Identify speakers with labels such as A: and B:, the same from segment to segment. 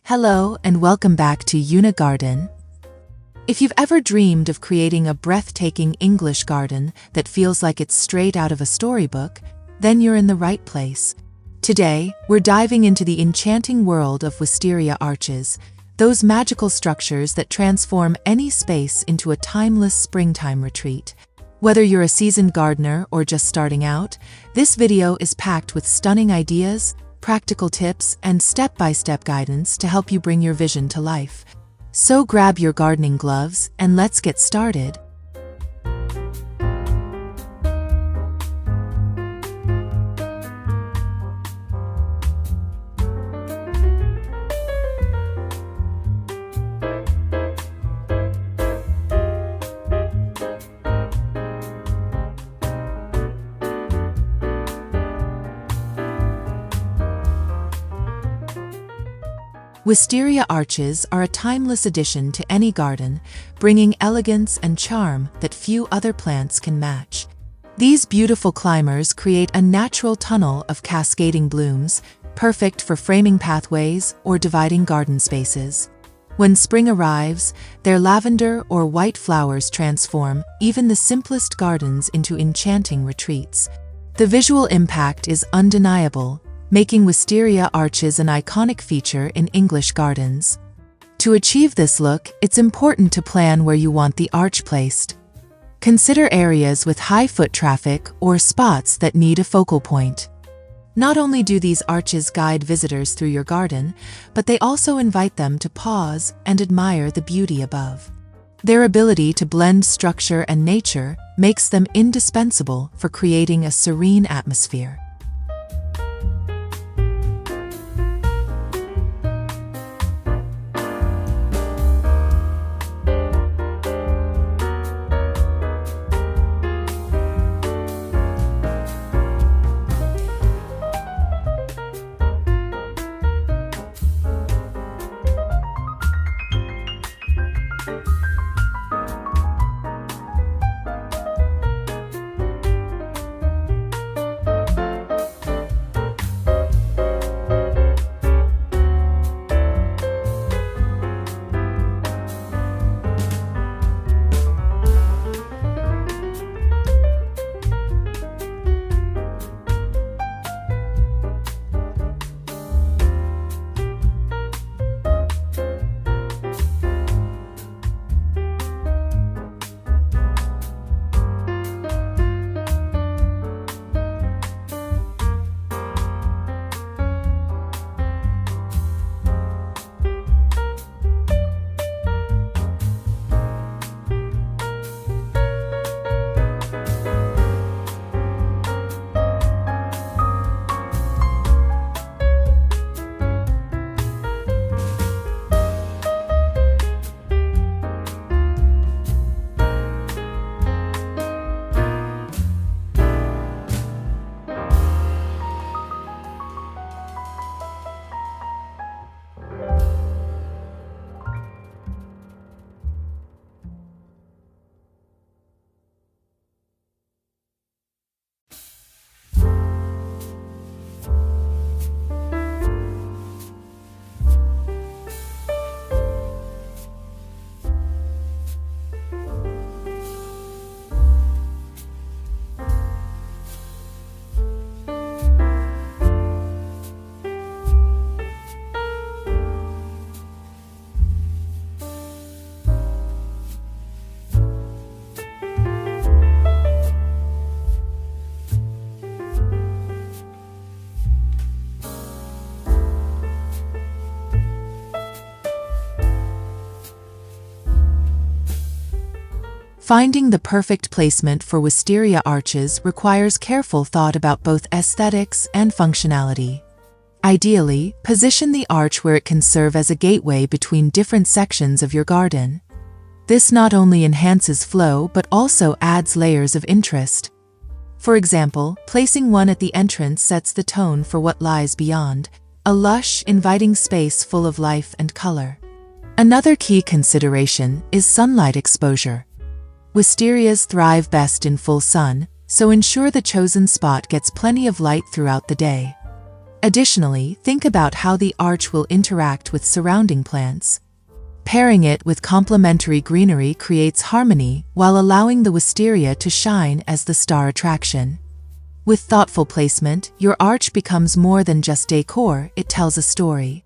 A: Hello and welcome back to Yuna Garden. If you've ever dreamed of creating a breathtaking English garden that feels like it's straight out of a storybook, then you're in the right place. Today, we're diving into the enchanting world of wisteria arches, those magical structures that transform any space into a timeless springtime retreat. Whether you're a seasoned gardener or just starting out, this video is packed with stunning ideas, practical tips, and step-by-step guidance to help you bring your vision to life. So grab your gardening gloves and let's get started. Wisteria arches are a timeless addition to any garden, bringing elegance and charm that few other plants can match. These beautiful climbers create a natural tunnel of cascading blooms, perfect for framing pathways or dividing garden spaces. When spring arrives, their lavender or white flowers transform even the simplest gardens into enchanting retreats. The visual impact is undeniable, making wisteria arches an iconic feature in English gardens. To achieve this look, it's important to plan where you want the arch placed. Consider areas with high foot traffic or spots that need a focal point. Not only do these arches guide visitors through your garden, but they also invite them to pause and admire the beauty above. Their ability to blend structure and nature makes them indispensable for creating a serene atmosphere. Finding the perfect placement for wisteria arches requires careful thought about both aesthetics and functionality. Ideally, position the arch where it can serve as a gateway between different sections of your garden. This not only enhances flow but also adds layers of interest. For example, placing one at the entrance sets the tone for what lies beyond, a lush, inviting space full of life and color. Another key consideration is sunlight exposure. Wisterias thrive best in full sun, so ensure the chosen spot gets plenty of light throughout the day. Additionally, think about how the arch will interact with surrounding plants. Pairing it with complementary greenery creates harmony while allowing the wisteria to shine as the star attraction. With thoughtful placement, your arch becomes more than just decor, it tells a story.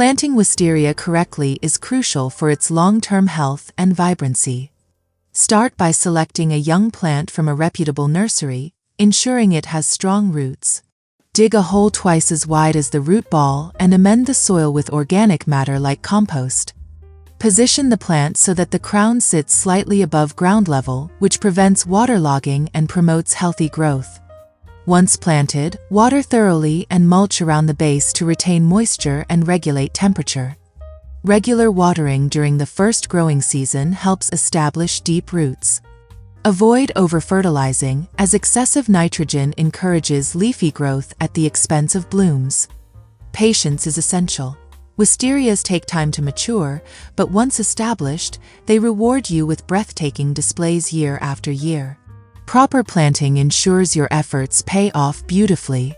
A: Planting wisteria correctly is crucial for its long-term health and vibrancy. Start by selecting a young plant from a reputable nursery, ensuring it has strong roots. Dig a hole twice as wide as the root ball and amend the soil with organic matter like compost. Position the plant so that the crown sits slightly above ground level, which prevents waterlogging and promotes healthy growth. Once planted, water thoroughly and mulch around the base to retain moisture and regulate temperature. Regular watering during the first growing season helps establish deep roots. Avoid over-fertilizing, as excessive nitrogen encourages leafy growth at the expense of blooms. Patience is essential. Wisterias take time to mature, but once established, they reward you with breathtaking displays year after year. Proper planting ensures your efforts pay off beautifully.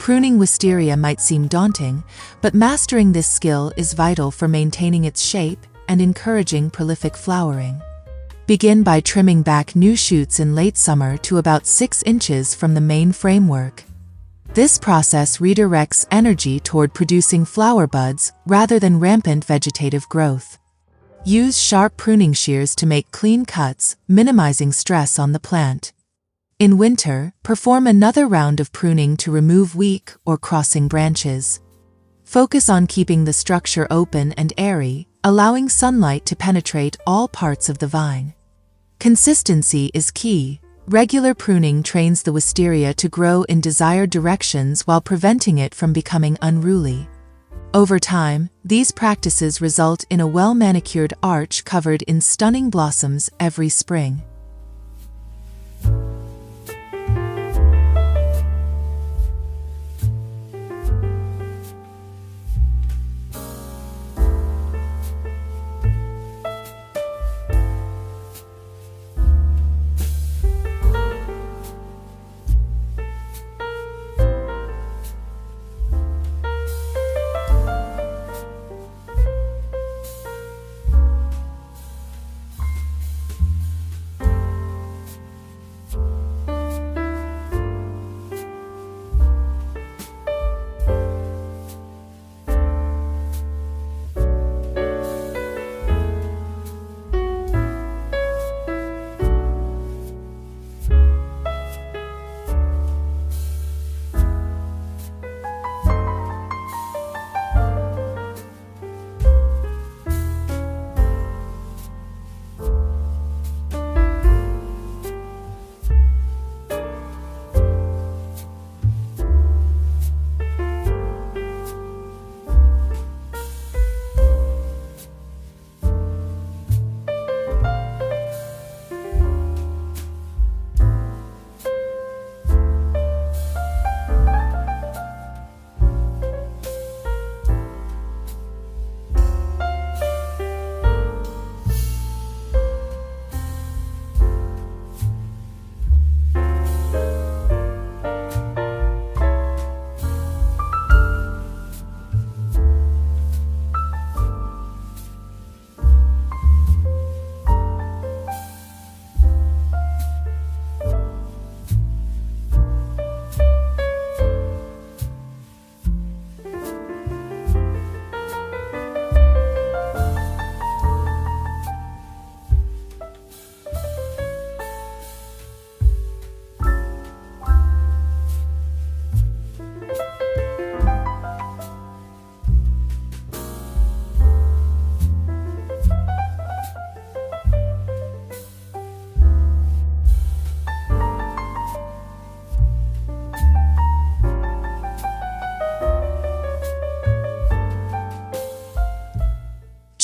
A: Pruning wisteria might seem daunting, but mastering this skill is vital for maintaining its shape and encouraging prolific flowering. Begin by trimming back new shoots in late summer to about 6 inches from the main framework. This process redirects energy toward producing flower buds rather than rampant vegetative growth. Use sharp pruning shears to make clean cuts, minimizing stress on the plant. In winter, perform another round of pruning to remove weak or crossing branches. Focus on keeping the structure open and airy, allowing sunlight to penetrate all parts of the vine. Consistency is key. Regular pruning trains the wisteria to grow in desired directions while preventing it from becoming unruly. Over time, these practices result in a well-manicured arch covered in stunning blossoms every spring.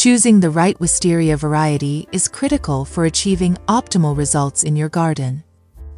A: Choosing the right wisteria variety is critical for achieving optimal results in your garden.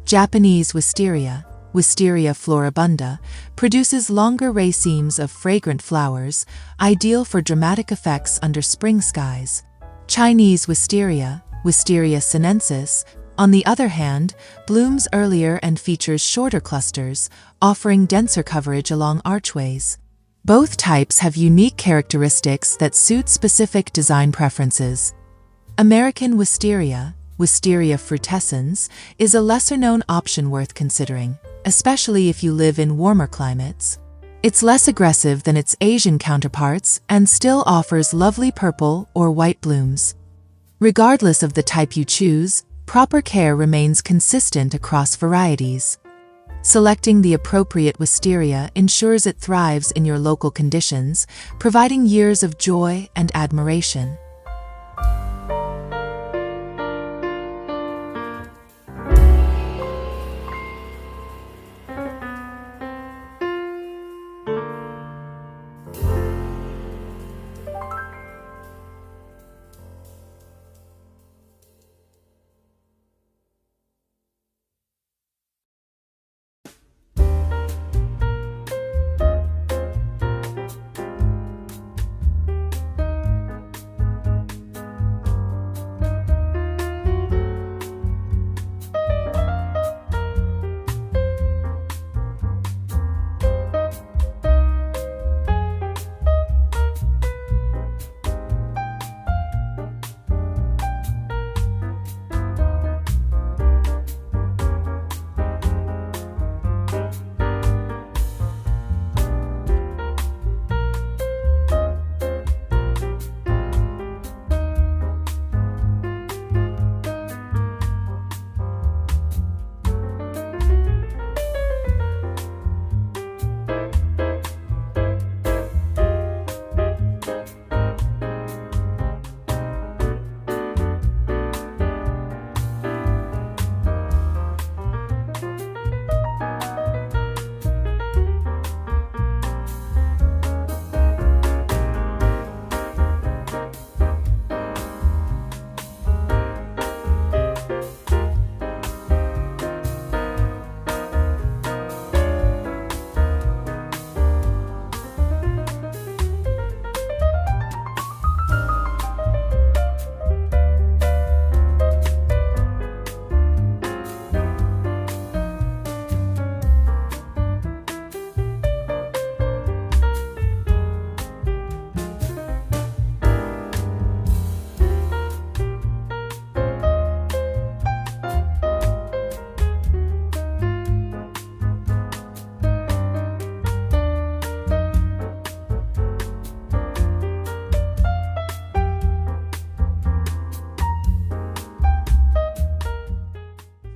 A: Japanese wisteria, Wisteria floribunda, produces longer racemes of fragrant flowers, ideal for dramatic effects under spring skies. Chinese wisteria, Wisteria sinensis, on the other hand, blooms earlier and features shorter clusters, offering denser coverage along archways. Both types have unique characteristics that suit specific design preferences. American wisteria, Wisteria frutescens, is a lesser-known option worth considering, especially if you live in warmer climates. It's less aggressive than its Asian counterparts and still offers lovely purple or white blooms. Regardless of the type you choose, proper care remains consistent across varieties. Selecting the appropriate wisteria ensures it thrives in your local conditions, providing years of joy and admiration.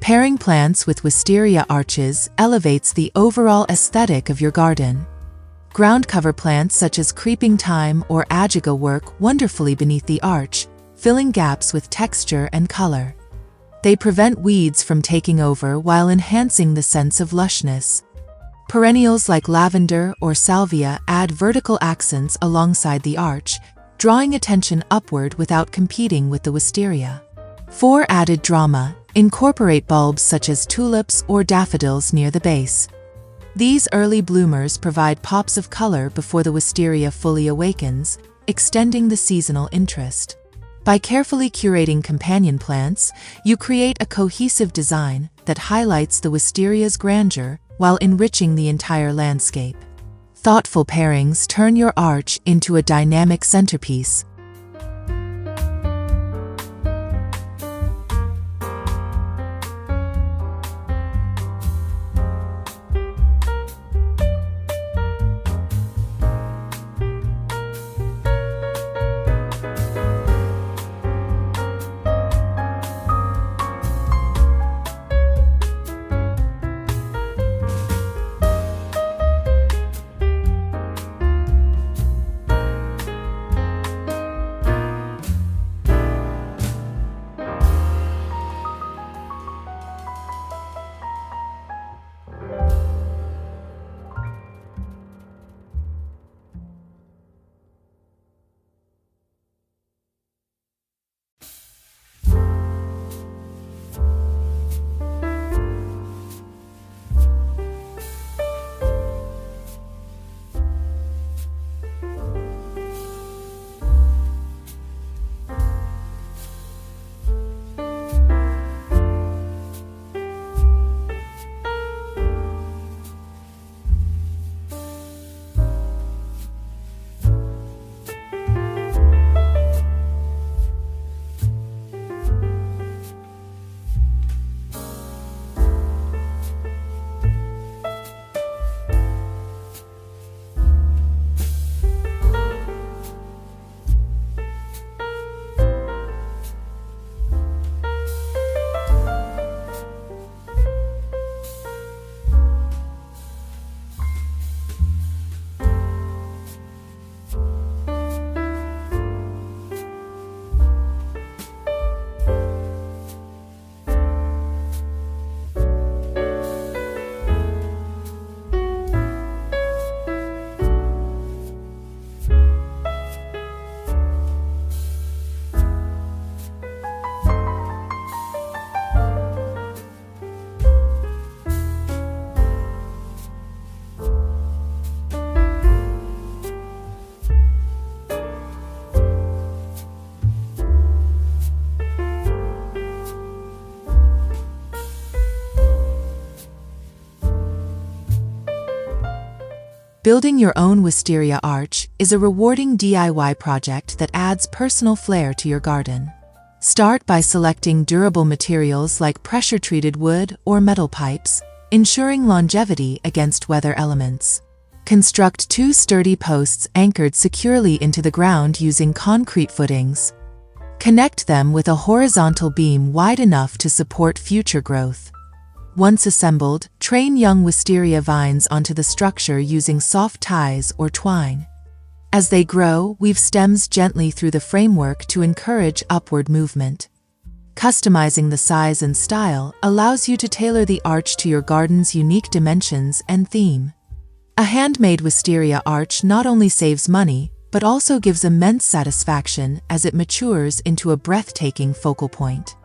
A: Pairing plants with wisteria arches elevates the overall aesthetic of your garden. Ground cover plants such as creeping thyme or ajiga work wonderfully beneath the arch, filling gaps with texture and color. They prevent weeds from taking over while enhancing the sense of lushness. Perennials like lavender or salvia add vertical accents alongside the arch, drawing attention upward without competing with the wisteria. For added drama, incorporate bulbs such as tulips or daffodils near the base. These early bloomers provide pops of color before the wisteria fully awakens, extending the seasonal interest. By carefully curating companion plants, you create a cohesive design that highlights the wisteria's grandeur while enriching the entire landscape. Thoughtful pairings turn your arch into a dynamic centerpiece. Building your own wisteria arch is a rewarding DIY project that adds personal flair to your garden. Start by selecting durable materials like pressure-treated wood or metal pipes, ensuring longevity against weather elements. Construct 2 sturdy posts anchored securely into the ground using concrete footings. Connect them with a horizontal beam wide enough to support future growth. Once assembled, train young wisteria vines onto the structure using soft ties or twine. As they grow, weave stems gently through the framework to encourage upward movement. Customizing the size and style allows you to tailor the arch to your garden's unique dimensions and theme. A handmade wisteria arch not only saves money, but also gives immense satisfaction as it matures into a breathtaking focal point.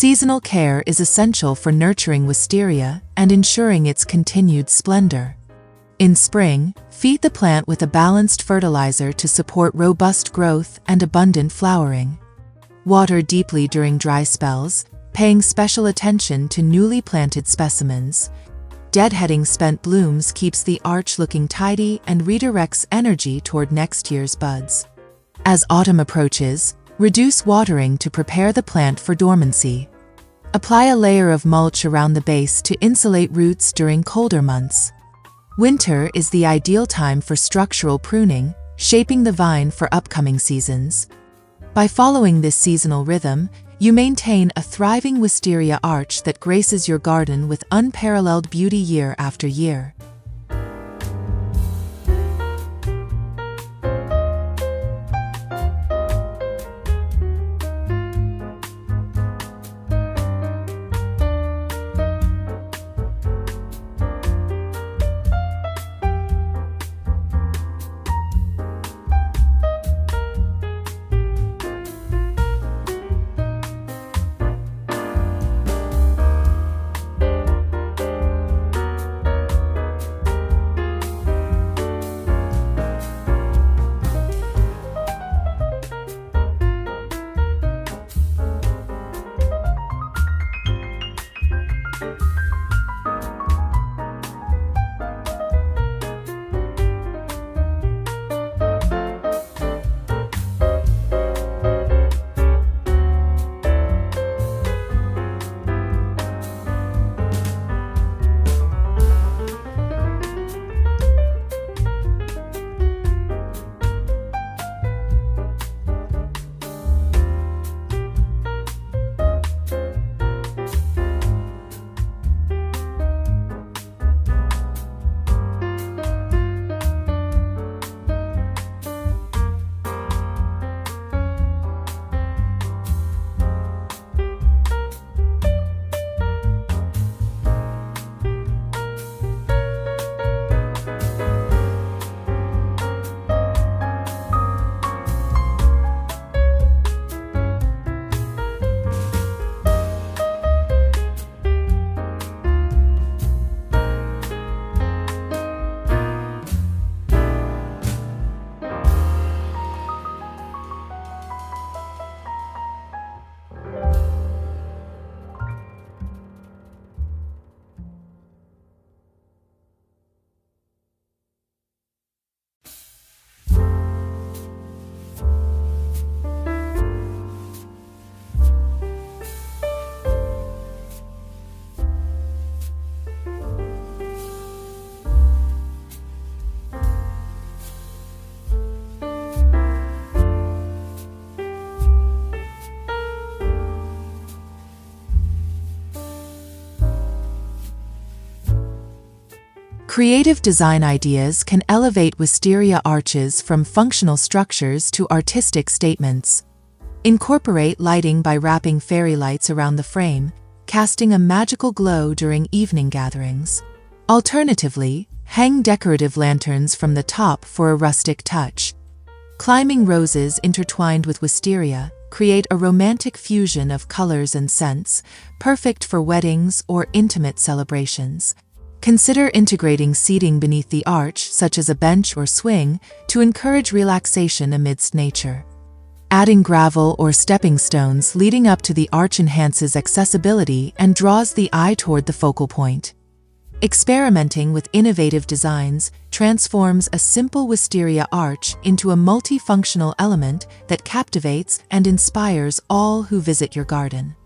A: Seasonal care is essential for nurturing wisteria and ensuring its continued splendor. In spring, feed the plant with a balanced fertilizer to support robust growth and abundant flowering. Water deeply during dry spells, paying special attention to newly planted specimens. Deadheading spent blooms keeps the arch looking tidy and redirects energy toward next year's buds. As autumn approaches, reduce watering to prepare the plant for dormancy. Apply a layer of mulch around the base to insulate roots during colder months. Winter is the ideal time for structural pruning, shaping the vine for upcoming seasons. By following this seasonal rhythm, you maintain a thriving wisteria arch that graces your garden with unparalleled beauty year after year. Creative design ideas can elevate wisteria arches from functional structures to artistic statements. Incorporate lighting by wrapping fairy lights around the frame, casting a magical glow during evening gatherings. Alternatively, hang decorative lanterns from the top for a rustic touch. Climbing roses intertwined with wisteria create a romantic fusion of colors and scents, perfect for weddings or intimate celebrations. Consider integrating seating beneath the arch, such as a bench or swing, to encourage relaxation amidst nature. Adding gravel or stepping stones leading up to the arch enhances accessibility and draws the eye toward the focal point. Experimenting with innovative designs transforms a simple wisteria arch into a multifunctional element that captivates and inspires all who visit your garden.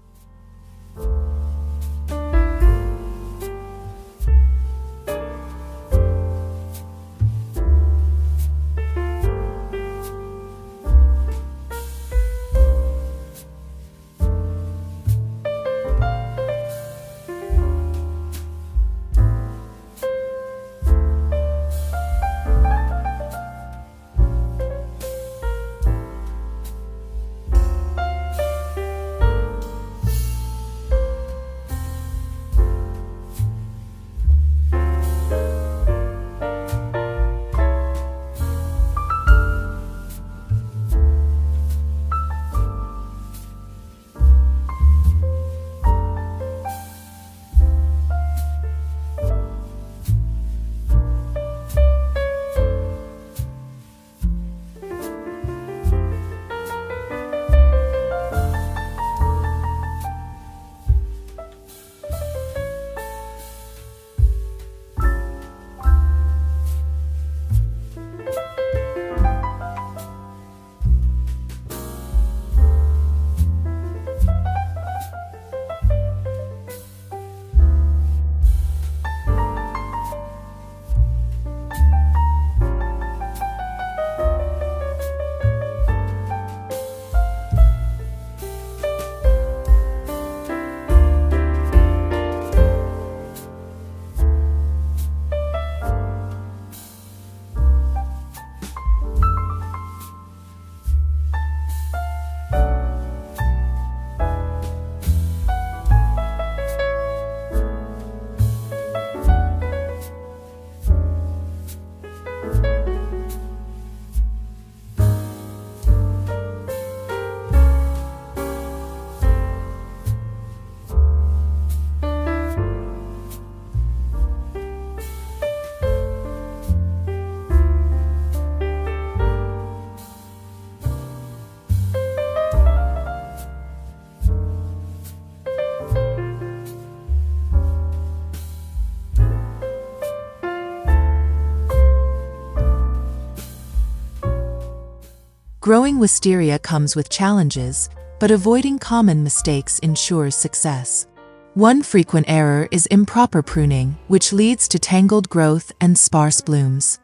A: Growing wisteria comes with challenges, but avoiding common mistakes ensures success. One frequent error is improper pruning, which leads to tangled growth and sparse blooms.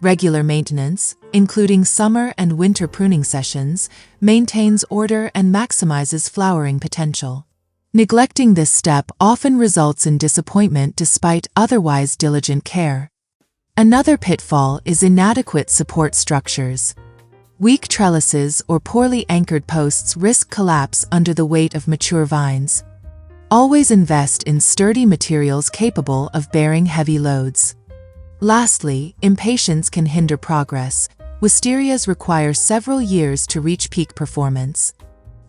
A: Regular maintenance, including summer and winter pruning sessions, maintains order and maximizes flowering potential. Neglecting this step often results in disappointment despite otherwise diligent care. Another pitfall is inadequate support structures. Weak trellises or poorly anchored posts risk collapse under the weight of mature vines. Always invest in sturdy materials capable of bearing heavy loads. Lastly, impatience can hinder progress. Wisterias require several years to reach peak performance.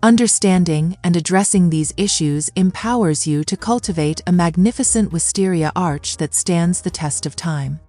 A: Understanding and addressing these issues empowers you to cultivate a magnificent wisteria arch that stands the test of time.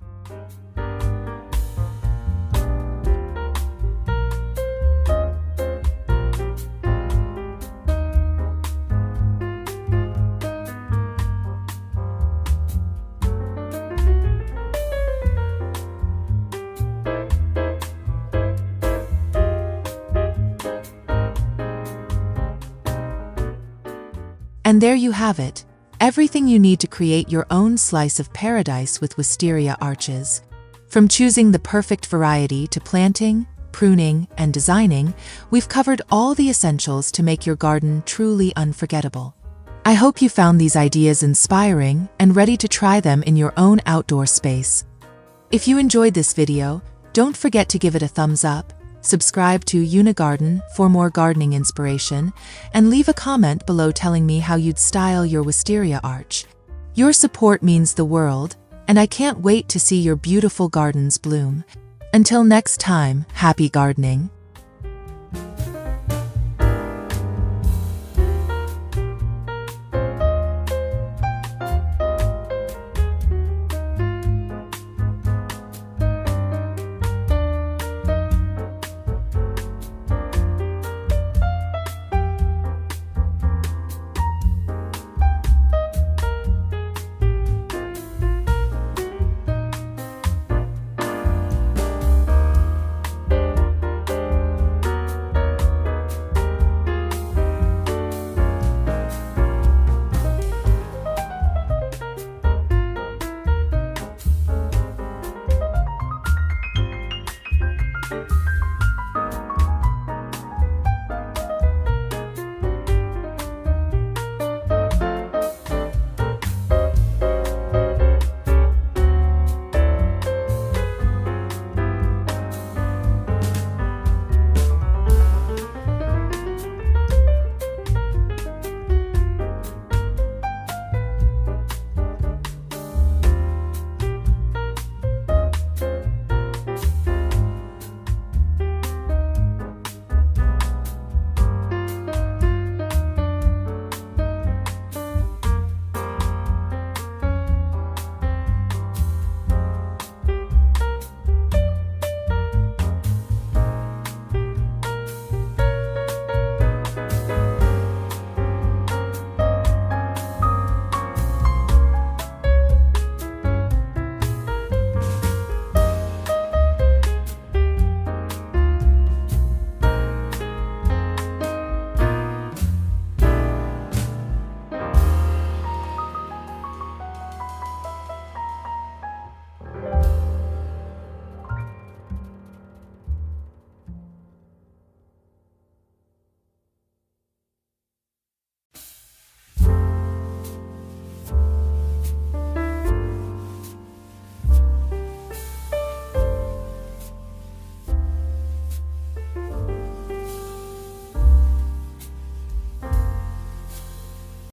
A: And there you have it, everything you need to create your own slice of paradise with wisteria arches. From choosing the perfect variety to planting, pruning, and designing, we've covered all the essentials to make your garden truly unforgettable. I hope you found these ideas inspiring and ready to try them in your own outdoor space. If you enjoyed this video, don't forget to give it a thumbs up, subscribe to Yuna Garden for more gardening inspiration, and leave a comment below telling me how you'd style your wisteria arch. Your support means the world, and I can't wait to see your beautiful gardens bloom. Until next time, happy gardening!